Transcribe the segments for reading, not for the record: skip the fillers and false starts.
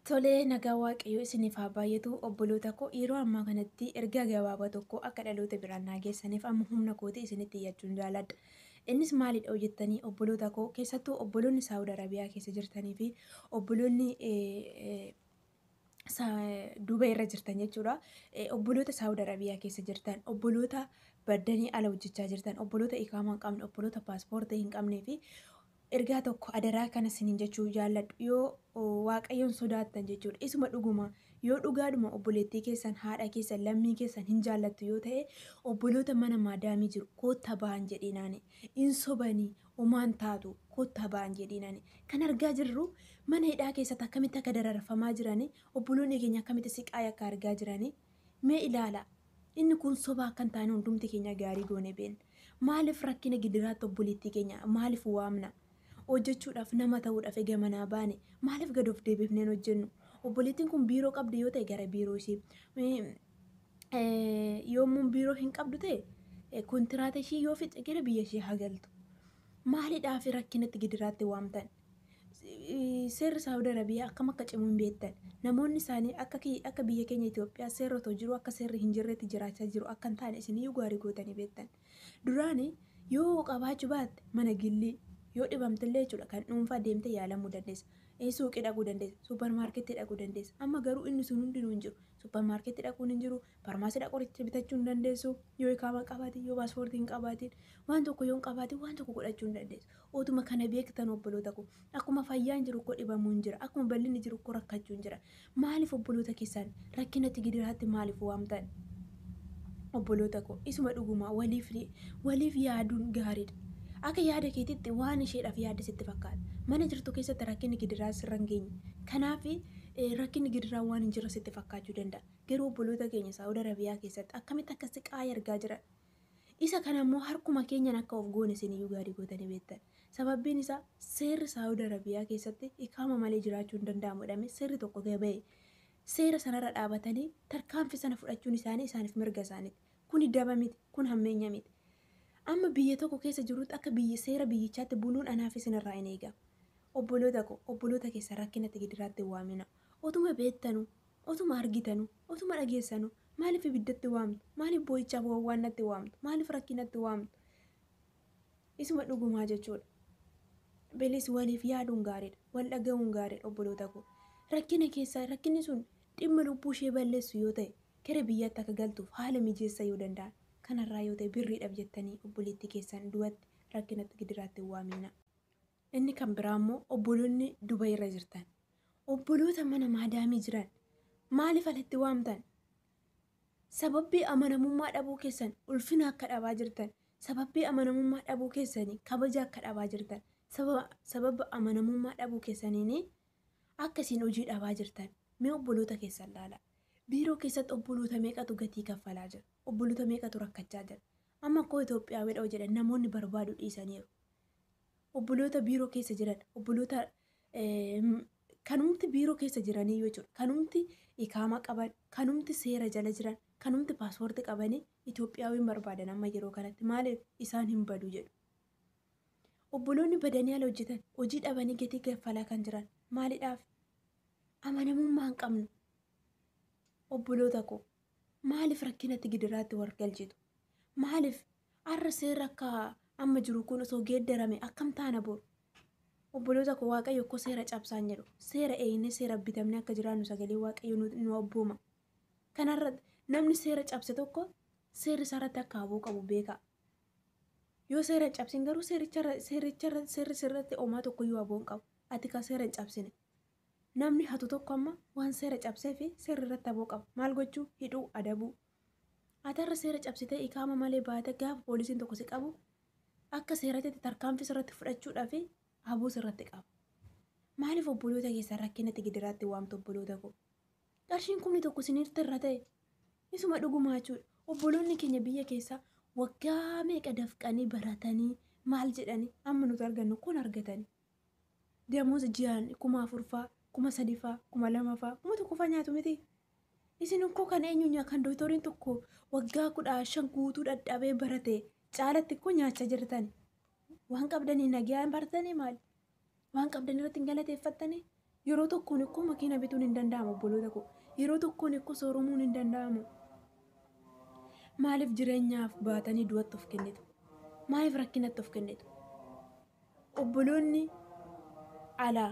Tolee, nagaa waaqayyoo isiniif haa baay'atu. Obboloota koo yeroo ammaa kanatti ergaa gabaabaa tokko akka dhaloota biraan naa geessaniif amma humna kooti isinitti iyyachuun jaaladha. Innis maalidha hojjettanii obboloota koo keessattuu obboloonni Saawud Arabiyaa keessa jirtanii fi obboloonni Duubaa irra jirtan jechuudha. Obboloota Saawud Arabiyaa keessa jirtan, obboloota baddanii ala hojjechaa jirtan, obboloota iqaamaa hin qabne, obboloota paaspoortii hin qabnee fi ergaa tokko adaraa kana isiniin jechuu jaalladhu. Yoo waaqayyoon sodaattan jechuudha. Isuma dhuguma yoo dhugaadhuma obboleettii keessan, haadha keessan, lammii keessan hin jaallattu yoo ta'e obboloota mana maadaamii jiru kottaa ba'an jedhinaani. In sobanii homaan taatu kottaa ba'an jedhinaani. Kan argaa jirru mana hidhaa keessatti akkamitti akka dararfamaa jirani, obboloonni keenya akkamitti siqaa akka argaa jirani. Mee ilaala. Inni kun sobaa kan taane hundumti keenya gaarii goone beekna. Maaliif rakkina gidiraatti obboleettii keenya maaliif waamna? Hojjechuudhaaf nama ta'uudhaaf egaa manaa baane maaliif gad of deebifneen hojjennu? Obboleettiin kun biiroo qabdi yoo ta'e gara biiroo ishee, yoommoo biiroo hin qabdu ta'e kontiraata ishee yoo fixe gara biyya ishee haa galtu. Maaliidhaaf rakkinatti gidiraatti waamtan? Seerri Saawud Arabiyaa akkam akka cimu hin beektan. Namoonni isaanii akka biyya keenya Itoophiyaa seerri otoo jiru akka seerri hin jirretti jiraachaa jiru akka hin taane isiniyyuu gaarii gootanii beektan. Duraanii yoo qabaachuu baatte mana gillii yoo dhibamtillee jechuudha kan dhuunfaa deemtee yaalamuu dandeessa. Suuqii dhaquu dandeessa, suuparmaarkeetii dhaquu dandeessa. Amma garuu inni sun hundinuu hin jiru. Suuparmaarkeetii dhaquun hin jiru, farmaasii dhaquu bitachuu hin dandeessu. Yoo iqaamaa qabaatin, yoo paaspoortii hin qabaatin, waan tokko yoo hin qabaatin waan tokko godhachuu hin dandeessu. Otuma kana beektan obboloota koo akkuma fayyaan jiru koo dhibamuu hin jira, akkuma bal'inni jiru koo rakkachuu hin jira. Maaliif obboloota keessan rakkinatti gidiraatti maaliif waamtan? Obboloota koo isuma dhugumaa waliif yaaduun gaariidha. Akka yaada keetitti waan isheedhaaf yaada sitti fakkaata. Mana jirtu keessatti rakkinni gidiraa sirra hin geenye. Kanaaf rakkinni gidiraa waan hin jirre sitti fakkaachuu danda'a. Garuu obboloota keenya Saawud Arabiyaa keessatti akkamitti akka siqaa argaa jiran. Isa kana immoo harkuma keenyan akka of goone isiniyyuu gaarii gootanii beektan. Sababbiin isaa seerri Saawud Arabiyaa keessatti iqaama malee jiraachuu hin danda'amu jedhamee seerri tokko gaba'e. Seera sanarra dhaabatanii tarkaanfii sana fudhachuun isaaniif mirga isaaniiti. Kun daba miti, kun hammeenya miti. Amma biyya tokko keessa jirutti akka seera biyyichaatti buluun anaaf isinirraa hin eegamu. Obboloota koo obboloota keessa rakkinatti gidiraatti waamina. Otuma beektanu, otuma argitanu, otuma dhageessanu maaliif ibiddatti waamtu? Maaliif boo'ichaaf waannatti waamtu? Maaliif rakkinatti waamtu? Isuma dhugumaa jechuudha. Bilis waliif yaaduun gaariidha. Wal dhaga'uun gaariidha obboloota koo. Rakkinni sun dhimma lubbuu ishee balleessu yoo ta'e gara biyyaatti akka galtuuf haala mijeessa yoo danda'an. Kanarraa yoo ta'e birriidhaaf jettanii obboleettii keessan du'atti rakkinatti gidiraatti waamina. Inni kan biraa immoo obboloonni Duubaa irra jirtan. Obboloota mana maadaamii jiran maaliif alatti waamtan? Sababbii amanamummaa dhabuu keessan ulfina akka dhabaa jirtan. Sababbii amanamummaa dhabuu keessanii kabaja akka dhabaa jirtan. Sababa amanamummaa dhabuu keessaniin akkasiin hojii dhabaa jirtan. Mee obboloota keessan laala. Biiroo keessatti obboloota meeqatu gatii kaffalaa jira? Obboloota meeqatu rakkachaa jira? Amma akkoo Itoophiyaawidha jedhan namoonni barbaadu dhiisaniiru. Obboloota biiroo keessa jiran, obboloota kanumti biiroo keessa jiranii jechuudha. Kanumti iqaamaa qaban, kanumti seera jala jiran, kanumti paaspoortii qabanii Itoophiyaawin barbaadan amma yeroo kanatti maaliif isaan hin badu jedhu. Obboloonni badanii ala hojjetan, hojii dhabanii gatii kaffalaa kan jiran maaliidhaaf? Amanamummaa hin qabnu. Obboloota koo maaliif rakkinatti gidiraatti wargalchitu? Maaliif har'a seerri akka amma jiru kun osoo geeddarame akkam taana boru? Obboloota koo waaqayyo akkoo seera cabsaan jedhu seera eeynee seera bitamne akka jiraannu sagalee waaqayyo nu abbooma. Kanarratti namni seera cabse tokko seerri isaarratti akka haboo qabu beeka. Yoo seera hin cabsin garuu seerri sirratti homaa tokkoyyuu haboo hin qabu. Ati kan seera hin cabsine. Namni hatu tokko amma waan seera cabsee fi seerri irratti haboo qaba. Maal gochuu? Hidhuu, adabuu. Atarra seera cabsitee iqaama malee baate gaafa poolisiin tokko si qabu akka seeratti tarkaanfii sirratti fudhachuudhaaf haboo sirratti qaba. Maaliif obboloota keessaa rakkinatti gidiraatti waamtu obboloota koo? Qarshiin kumni tokko isiniirratti irra ta'e isuma dhugumaa jechuudha. Obboloonni keenya biyya keessaa waggaa meeqa dafqanii baratanii maal jedhanii amma nuti argannu kun argatanii. Damoos ji'aan 4,000 3,000 2,000 1,000 nyaatu miti. Isin ukkoo kan eenyu kan dooktoriin tokko waggaa 15 guutuu dadhabee barate caalatti koo nyaachaa jirtan. Waan qabdanii nagaan bartanii maal? Waan qabdan irratti hin galateeffattanii Yeroo tokkoon ikkoo makiina bituun hin danda'amu obboloota koo. Yeroo tokkoon ikkoo sooromuun hin danda'amu. Maaliif jireenyaaf baatanii du'atti of kennitu? Maaliif rakkinatti of kennitu? Obboloonni alaa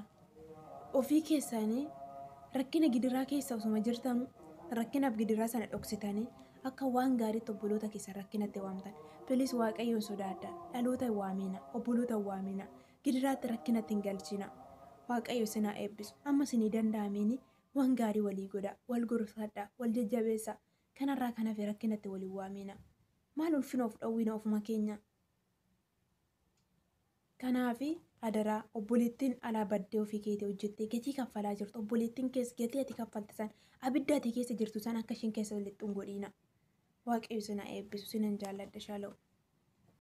ofii keessaanii rakkina gidiraa keessa osuma jirtanuu rakkinaaf gidiraa sana dhoksitanii akka waan gaariitti obboloota keessa rakkinatti waamtan. Bilis waaqayyoon sodaadhaa. Dhaloota hin waamina. Obboloota hin waamina. Gidiraatti rakkinatti hin galchina. Waaqayyo sinaa eebbisu. Amma sinii danda'amini waan gaarii walii godhaa. Wal gorfadhaa. Wal jajjabeessaa. Kanarraa kan hafe rakkinatti waliin waamina. Maal ulfina of dhowwina ofuma keenya. Kanaafi adaraa obboleettiin alaa baddee ofii keetii hojjettee gatii kaffalaa jirtu. Obboleettiin keessa gatii ati kaffalti san abidda ati keessa jirtu san akka ishiin keessa lixxuun godhiina. Waaqayyo sinaa eebbisu. Sinan jaalladha. Shaala'u.